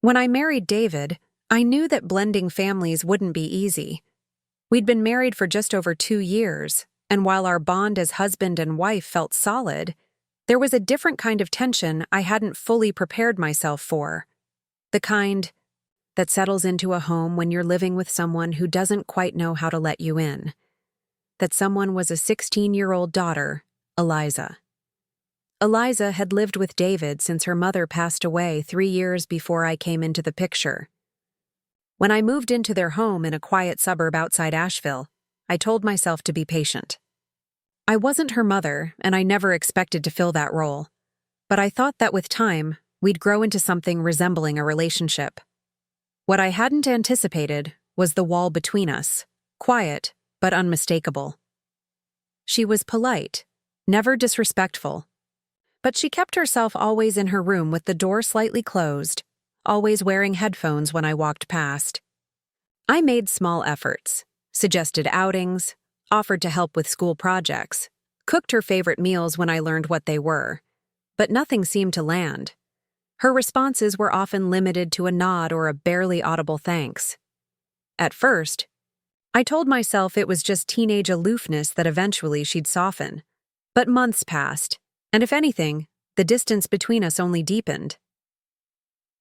When I married David, I knew that blending families wouldn't be easy. We'd been married for just over 2 years, and while our bond as husband and wife felt solid, there was a different kind of tension I hadn't fully prepared myself for. The kind that settles into a home when you're living with someone who doesn't quite know how to let you in. That someone was a 16-year-old daughter, Eliza. Eliza had lived with David since her mother passed away 3 years before I came into the picture. When I moved into their home in a quiet suburb outside Asheville, I told myself to be patient. I wasn't her mother, and I never expected to fill that role. But I thought that with time, we'd grow into something resembling a relationship. What I hadn't anticipated was the wall between us, quiet but unmistakable. She was polite, never disrespectful, but she kept herself always in her room with the door slightly closed, always wearing headphones when I walked past. I made small efforts, suggested outings, offered to help with school projects, cooked her favorite meals when I learned what they were, but nothing seemed to land. Her responses were often limited to a nod or a barely audible thanks. At first, I told myself it was just teenage aloofness that eventually she'd soften. But months passed, and if anything, the distance between us only deepened.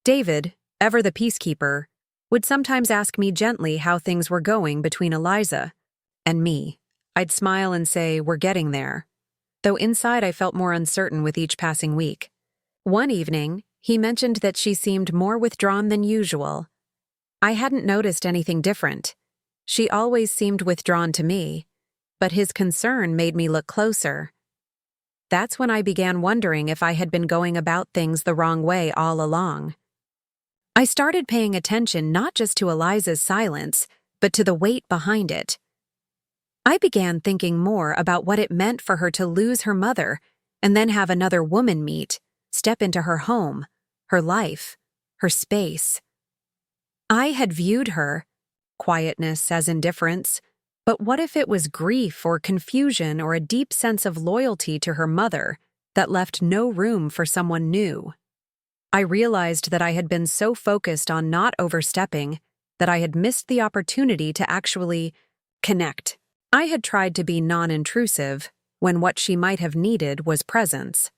David, ever the peacekeeper, would sometimes ask me gently how things were going between Eliza and me. I'd smile and say, "We're getting there," though inside I felt more uncertain with each passing week. One evening, he mentioned that she seemed more withdrawn than usual. I hadn't noticed anything different. She always seemed withdrawn to me, but his concern made me look closer. That's when I began wondering if I had been going about things the wrong way all along. I started paying attention not just to Eliza's silence, but to the weight behind it. I began thinking more about what it meant for her to lose her mother and then have another woman step into her home, her life, her space. I had viewed her quietness as indifference, but what if it was grief or confusion or a deep sense of loyalty to her mother that left no room for someone new? I realized that I had been so focused on not overstepping that I had missed the opportunity to actually connect. I had tried to be non-intrusive when what she might have needed was presence.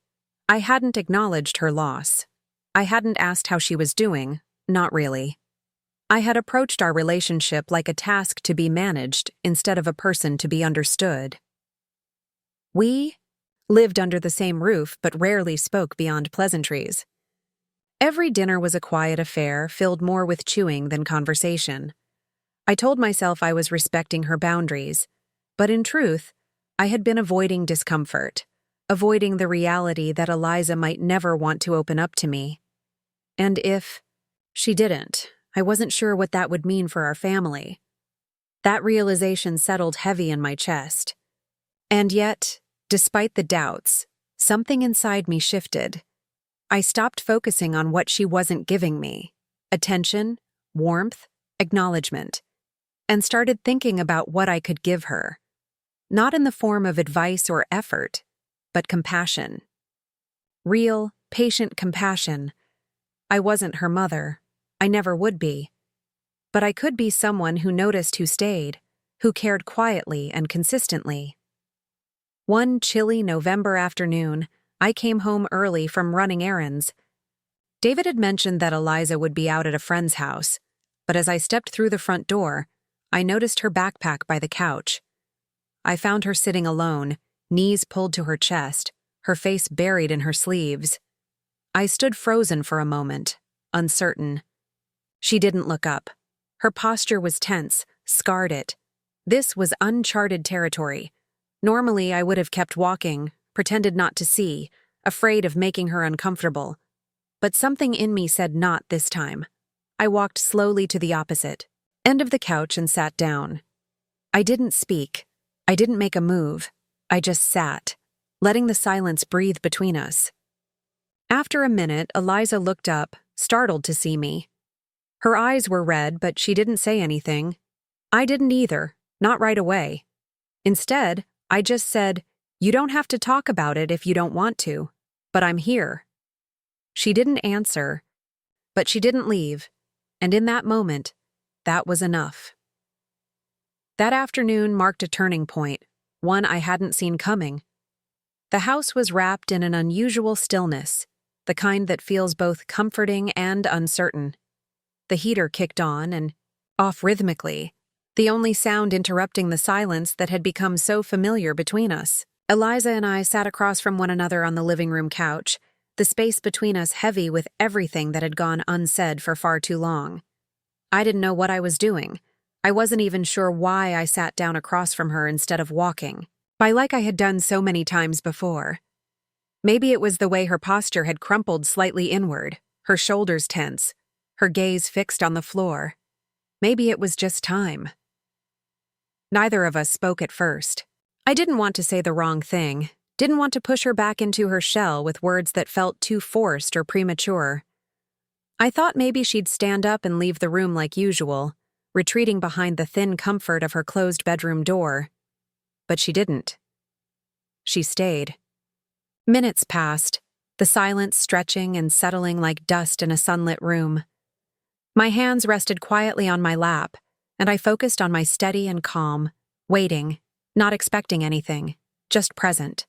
I hadn't acknowledged her loss. I hadn't asked how she was doing, not really. I had approached our relationship like a task to be managed instead of a person to be understood. We lived under the same roof but rarely spoke beyond pleasantries. Every dinner was a quiet affair filled more with chewing than conversation. I told myself I was respecting her boundaries, but in truth, I had been avoiding discomfort, avoiding the reality that Eliza might never want to open up to me. And if she didn't, I wasn't sure what that would mean for our family. That realization settled heavy in my chest. And yet, despite the doubts, something inside me shifted. I stopped focusing on what she wasn't giving me, attention, warmth, acknowledgement, and started thinking about what I could give her. Not in the form of advice or effort, but compassion. Real, patient compassion. I wasn't her mother. I never would be. But I could be someone who noticed who stayed, who cared quietly and consistently. One chilly November afternoon, I came home early from running errands. David had mentioned that Eliza would be out at a friend's house, but as I stepped through the front door, I noticed her backpack by the couch. I found her sitting alone, knees pulled to her chest, her face buried in her sleeves. I stood frozen for a moment, uncertain. She didn't look up. Her posture was tense, scarred it. This was uncharted territory. Normally, I would have kept walking, pretended not to see, afraid of making her uncomfortable. But something in me said not this time. I walked slowly to the opposite end of the couch and sat down. I didn't speak. I didn't make a move. I just sat, letting the silence breathe between us. After a minute, Eliza looked up, startled to see me. Her eyes were red, but she didn't say anything. I didn't either, not right away. Instead, I just said, "You don't have to talk about it if you don't want to, but I'm here." She didn't answer, But she didn't leave, and in that moment, that was enough. That afternoon marked a turning point, one I hadn't seen coming. The house was wrapped in an unusual stillness, the kind that feels both comforting and uncertain. The heater kicked on and off rhythmically, the only sound interrupting the silence that had become so familiar between us. Eliza and I sat across from one another on the living room couch, the space between us heavy with everything that had gone unsaid for far too long. I didn't know what I was doing. I wasn't even sure why I sat down across from her instead of walking, like I had done so many times before. Maybe it was the way her posture had crumpled slightly inward, her shoulders tense, her gaze fixed on the floor. Maybe it was just time. Neither of us spoke at first. I didn't want to say the wrong thing, didn't want to push her back into her shell with words that felt too forced or premature. I thought maybe she'd stand up and leave the room like usual, retreating behind the thin comfort of her closed bedroom door. But she didn't. She stayed. Minutes passed, the silence stretching and settling like dust in a sunlit room. My hands rested quietly on my lap, and I focused on my steady and calm, waiting, not expecting anything, just present.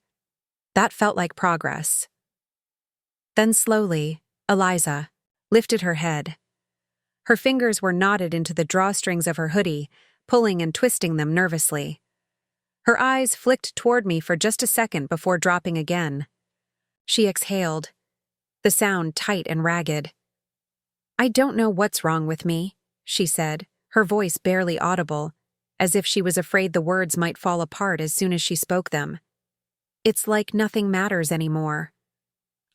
That felt like progress. Then slowly, Eliza lifted her head. Her fingers were knotted into the drawstrings of her hoodie, pulling and twisting them nervously. Her eyes flicked toward me for just a second before dropping again. She exhaled, the sound tight and ragged. "I don't know what's wrong with me," she said, her voice barely audible, as if she was afraid the words might fall apart as soon as she spoke them. "It's like nothing matters anymore.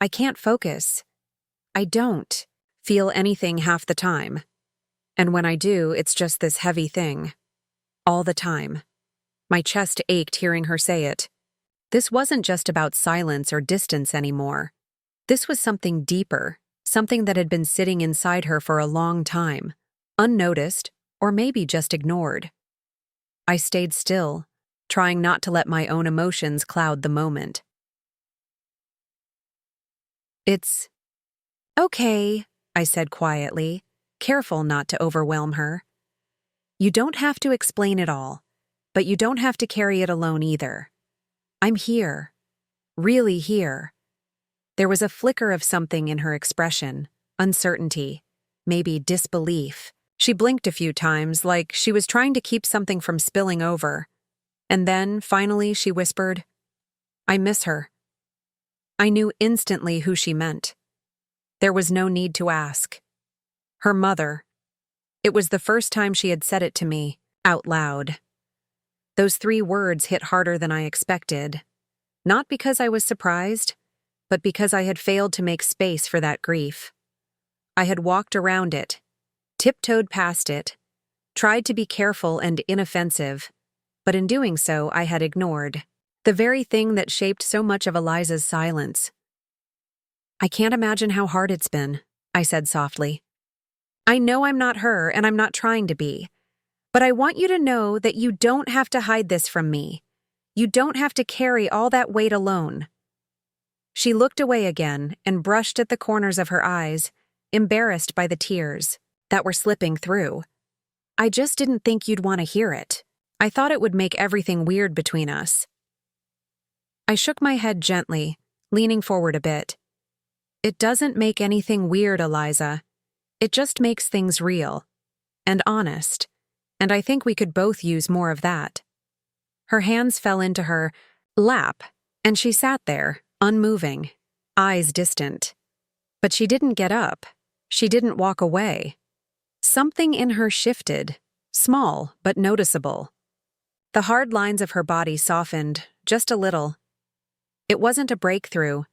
I can't focus. I don't feel anything half the time. And when I do, it's just this heavy thing. All the time." My chest ached hearing her say it. This wasn't just about silence or distance anymore. This was something deeper, something that had been sitting inside her for a long time, unnoticed, or maybe just ignored. I stayed still, trying not to let my own emotions cloud the moment. "It's okay," I said quietly, careful not to overwhelm her. "You don't have to explain it all, but you don't have to carry it alone either. I'm here, really here." There was a flicker of something in her expression, uncertainty, maybe disbelief. She blinked a few times, like she was trying to keep something from spilling over. And then, finally, she whispered, "I miss her." I knew instantly who she meant. There was no need to ask. Her mother. It was the first time she had said it to me, out loud. Those 3 words hit harder than I expected, not because I was surprised, but because I had failed to make space for that grief. I had walked around it, tiptoed past it, tried to be careful and inoffensive, but in doing so I had ignored the very thing that shaped so much of Eliza's silence. "I can't imagine how hard it's been," I said softly. "I know I'm not her and I'm not trying to be. But I want you to know that you don't have to hide this from me. You don't have to carry all that weight alone." She looked away again and brushed at the corners of her eyes, embarrassed by the tears that were slipping through. "I just didn't think you'd want to hear it. I thought it would make everything weird between us." I shook my head gently, leaning forward a bit. "It doesn't make anything weird, Eliza. It just makes things real and honest. And I think we could both use more of that." Her hands fell into her lap, and she sat there, unmoving, eyes distant. But she didn't get up. She didn't walk away. Something in her shifted, small but noticeable. The hard lines of her body softened, just a little. It wasn't a breakthrough.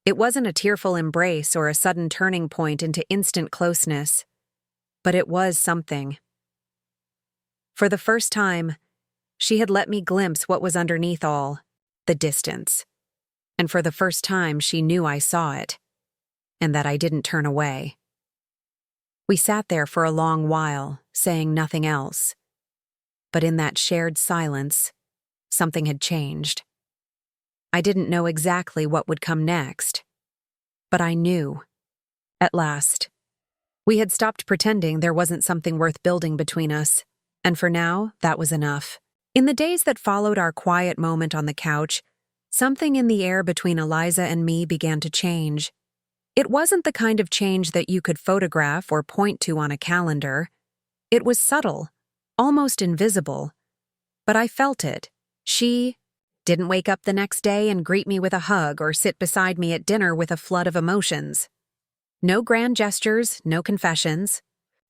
It wasn't a tearful embrace or a sudden turning point into instant closeness. But it was something. For the first time, she had let me glimpse what was underneath all, the distance. And for the first time, she knew I saw it, and that I didn't turn away. We sat there for a long while, saying nothing else. But in that shared silence, something had changed. I didn't know exactly what would come next, but I knew, at last, We had stopped pretending there wasn't something worth building between us, and for now, that was enough. In the days that followed our quiet moment on the couch, something in the air between Eliza and me began to change. It wasn't the kind of change that you could photograph or point to on a calendar. It was subtle, almost invisible. But I felt it. She didn't wake up the next day and greet me with a hug or sit beside me at dinner with a flood of emotions. No grand gestures, no confessions.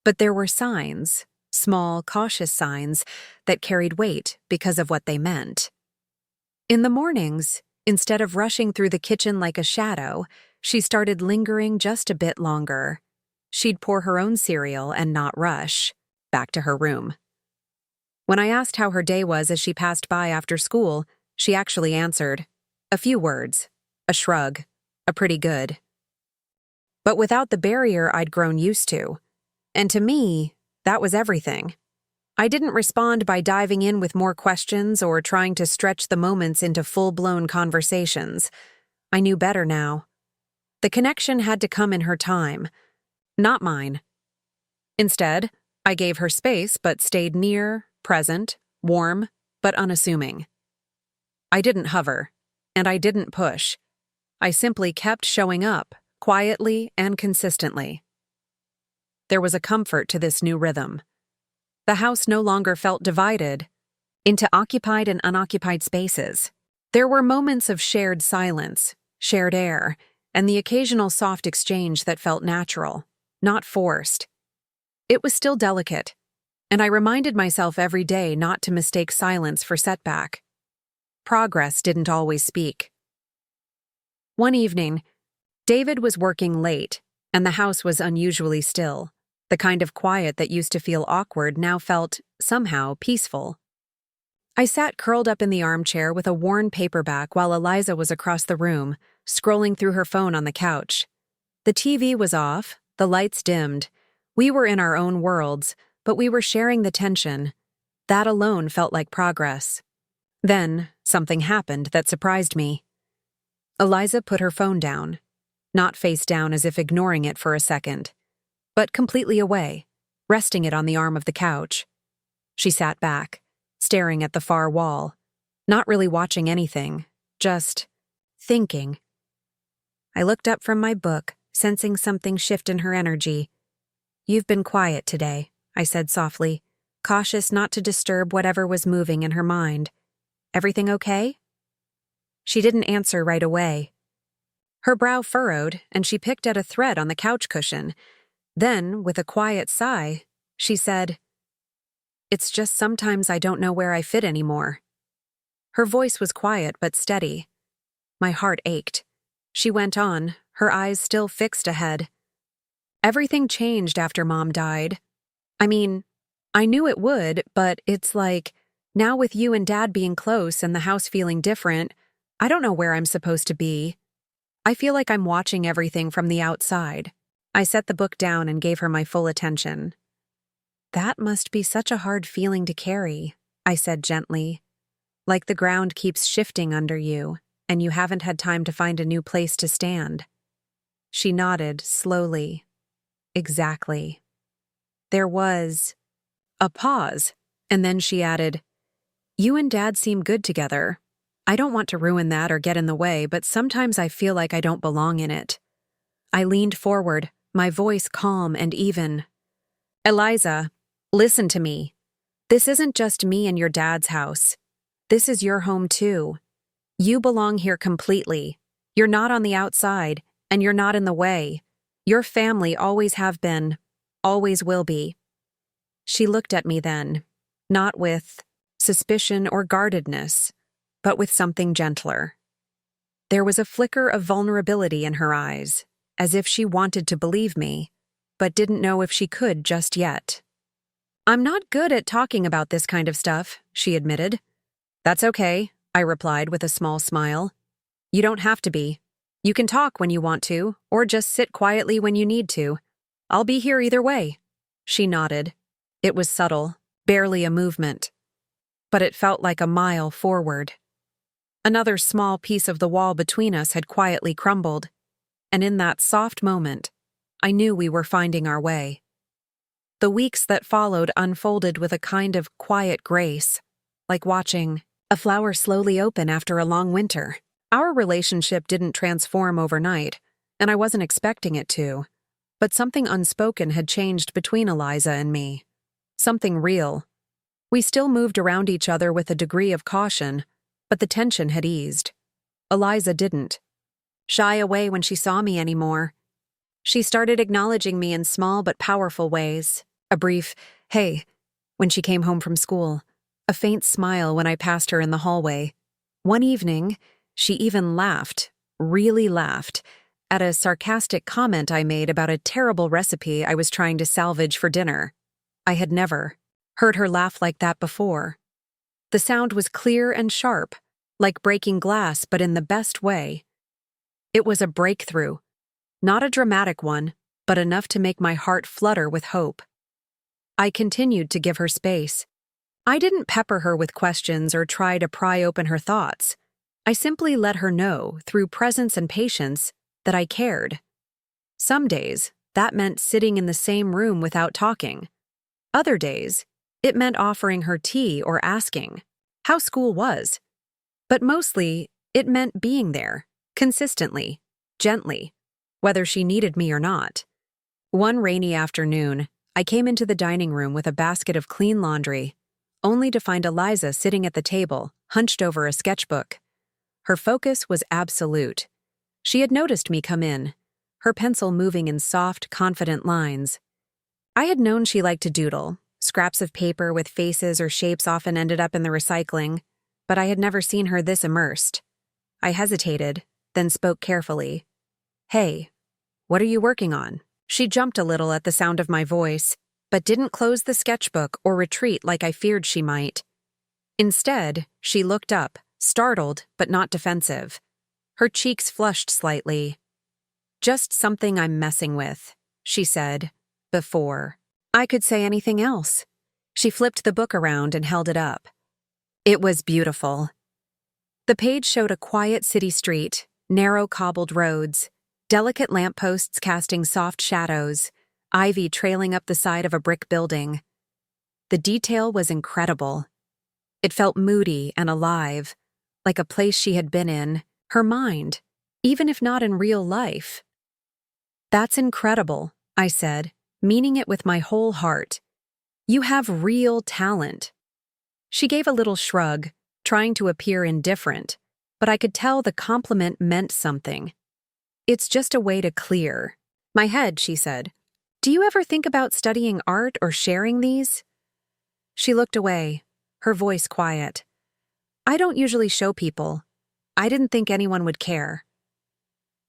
But there were signs, small, cautious signs, that carried weight because of what they meant. In the mornings, instead of rushing through the kitchen like a shadow, she started lingering just a bit longer. She'd pour her own cereal and not rush back to her room. When I asked how her day was as she passed by after school, she actually answered. A few words, a shrug, a pretty good. But without the barrier I'd grown used to. And to me, that was everything. I didn't respond by diving in with more questions or trying to stretch the moments into full-blown conversations. I knew better now. The connection had to come in her time, not mine. Instead, I gave her space but stayed near, present, warm, but unassuming. I didn't hover, and I didn't push. I simply kept showing up, quietly and consistently. There was a comfort to this new rhythm. The house no longer felt divided into occupied and unoccupied spaces. There were moments of shared silence, shared air, and the occasional soft exchange that felt natural, not forced. It was still delicate, and I reminded myself every day not to mistake silence for setback. Progress didn't always speak. One evening, David was working late, and the house was unusually still. The kind of quiet that used to feel awkward now felt, somehow, peaceful. I sat curled up in the armchair with a worn paperback while Eliza was across the room, scrolling through her phone on the couch. The TV was off, the lights dimmed. We were in our own worlds, but we were sharing the tension. That alone felt like progress. Then, something happened that surprised me. Eliza put her phone down, not face down as if ignoring it for a second, but completely away, resting it on the arm of the couch. She sat back, staring at the far wall, not really watching anything, just thinking. I looked up from my book, sensing something shift in her energy. "You've been quiet today," I said softly, cautious not to disturb whatever was moving in her mind. "Everything okay?" She didn't answer right away. Her brow furrowed, and she picked at a thread on the couch cushion. Then, with a quiet sigh, she said, "It's just sometimes I don't know where I fit anymore." Her voice was quiet but steady. My heart ached. She went on, her eyes still fixed ahead. "Everything changed after Mom died. I mean, I knew it would, but it's like, now with you and Dad being close and the house feeling different, I don't know where I'm supposed to be. I feel like I'm watching everything from the outside." I set the book down and gave her my full attention. "That must be such a hard feeling to carry," I said gently. "Like the ground keeps shifting under you, and you haven't had time to find a new place to stand." She nodded slowly. "Exactly." There was a pause, and then she added, "You and Dad seem good together. I don't want to ruin that or get in the way, but sometimes I feel like I don't belong in it." I leaned forward, my voice calm and even. "Eliza, listen to me. This isn't just me and your dad's house. This is your home too. You belong here completely. You're not on the outside, and you're not in the way. Your family always have been, always will be." She looked at me then, not with suspicion or guardedness, but with something gentler. There was a flicker of vulnerability in her eyes, as if she wanted to believe me, but didn't know if she could just yet. "I'm not good at talking about this kind of stuff," she admitted. "That's okay," I replied with a small smile. "You don't have to be. You can talk when you want to, or just sit quietly when you need to. I'll be here either way." She nodded. It was subtle, barely a movement, but it felt like a mile forward. Another small piece of the wall between us had quietly crumbled, and in that soft moment, I knew we were finding our way. The weeks that followed unfolded with a kind of quiet grace, like watching a flower slowly open after a long winter. Our relationship didn't transform overnight, and I wasn't expecting it to, but something unspoken had changed between Eliza and me. Something real. We still moved around each other with a degree of caution, but the tension had eased. Eliza didn't shy away when she saw me anymore. She started acknowledging me in small but powerful ways. A brief, "Hey," when she came home from school. A faint smile when I passed her in the hallway. One evening, she even laughed, really laughed, at a sarcastic comment I made about a terrible recipe I was trying to salvage for dinner. I had never heard her laugh like that before. The sound was clear and sharp, like breaking glass, but in the best way. It was a breakthrough. Not a dramatic one, but enough to make my heart flutter with hope. I continued to give her space. I didn't pepper her with questions or try to pry open her thoughts. I simply let her know, through presence and patience, that I cared. Some days, that meant sitting in the same room without talking. Other days, it meant offering her tea or asking how school was. But mostly, it meant being there, consistently, gently, whether she needed me or not. One rainy afternoon, I came into the dining room with a basket of clean laundry, only to find Eliza sitting at the table, hunched over a sketchbook. Her focus was absolute. She had noticed me come in, her pencil moving in soft, confident lines. I had known she liked to doodle. Scraps of paper with faces or shapes often ended up in the recycling, but I had never seen her this immersed. I hesitated, then spoke carefully. "Hey, what are you working on?" She jumped a little at the sound of my voice, but didn't close the sketchbook or retreat like I feared she might. Instead, she looked up, startled but not defensive. Her cheeks flushed slightly. "Just something I'm messing with," she said, before I could say anything else. She flipped the book around and held it up. It was beautiful. The page showed a quiet city street, narrow cobbled roads, delicate lampposts casting soft shadows, ivy trailing up the side of a brick building. The detail was incredible. It felt moody and alive, like a place she had been in, her mind, even if not in real life. "That's incredible," I said, meaning it with my whole heart. "You have real talent." She gave a little shrug, trying to appear indifferent, but I could tell the compliment meant something. "It's just a way to clear my head," she said. "Do you ever think about studying art or sharing these?" She looked away, her voice quiet. "I don't usually show people. I didn't think anyone would care."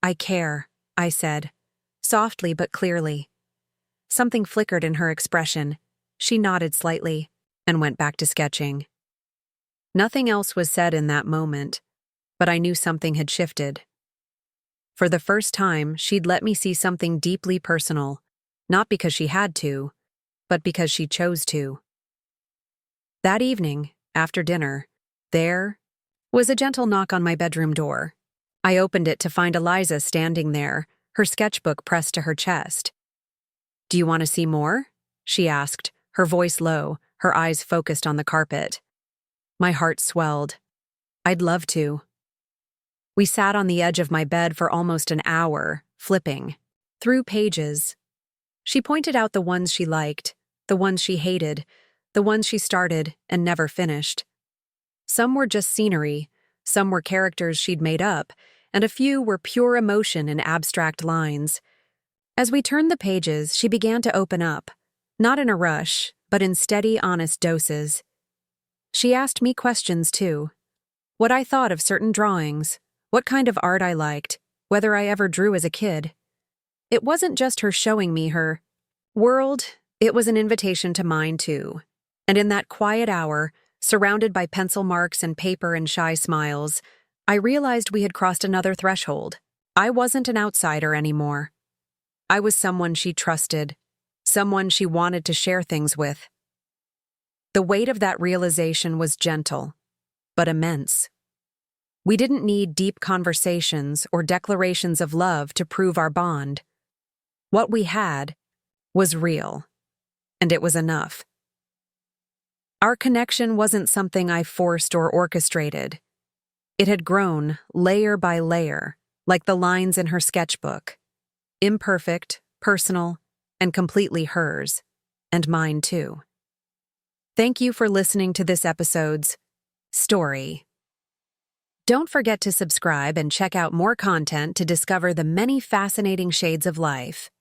"I care," I said, softly but clearly. Something flickered in her expression. She nodded slightly and went back to sketching. Nothing else was said in that moment, but I knew something had shifted. For the first time, she'd let me see something deeply personal, not because she had to, but because she chose to. That evening, after dinner, there was a gentle knock on my bedroom door. I opened it to find Eliza standing there, her sketchbook pressed to her chest. "Do you want to see more?" she asked, her voice low, her eyes focused on the carpet. My heart swelled. "I'd love to." We sat on the edge of my bed for almost an hour, flipping through pages. She pointed out the ones she liked, the ones she hated, the ones she started and never finished. Some were just scenery, some were characters she'd made up, and a few were pure emotion in abstract lines. As we turned the pages, she began to open up, not in a rush, but in steady, honest doses. She asked me questions, too. What I thought of certain drawings, what kind of art I liked, whether I ever drew as a kid. It wasn't just her showing me her world, it was an invitation to mine, too. And in that quiet hour, surrounded by pencil marks and paper and shy smiles, I realized we had crossed another threshold. I wasn't an outsider anymore. I was someone she trusted, someone she wanted to share things with. The weight of that realization was gentle, but immense. We didn't need deep conversations or declarations of love to prove our bond. What we had was real, and it was enough. Our connection wasn't something I forced or orchestrated. It had grown layer by layer, like the lines in her sketchbook. Imperfect, personal, and completely hers, and mine too. Thank you for listening to this episode's story. Don't forget to subscribe and check out more content to discover the many fascinating shades of life.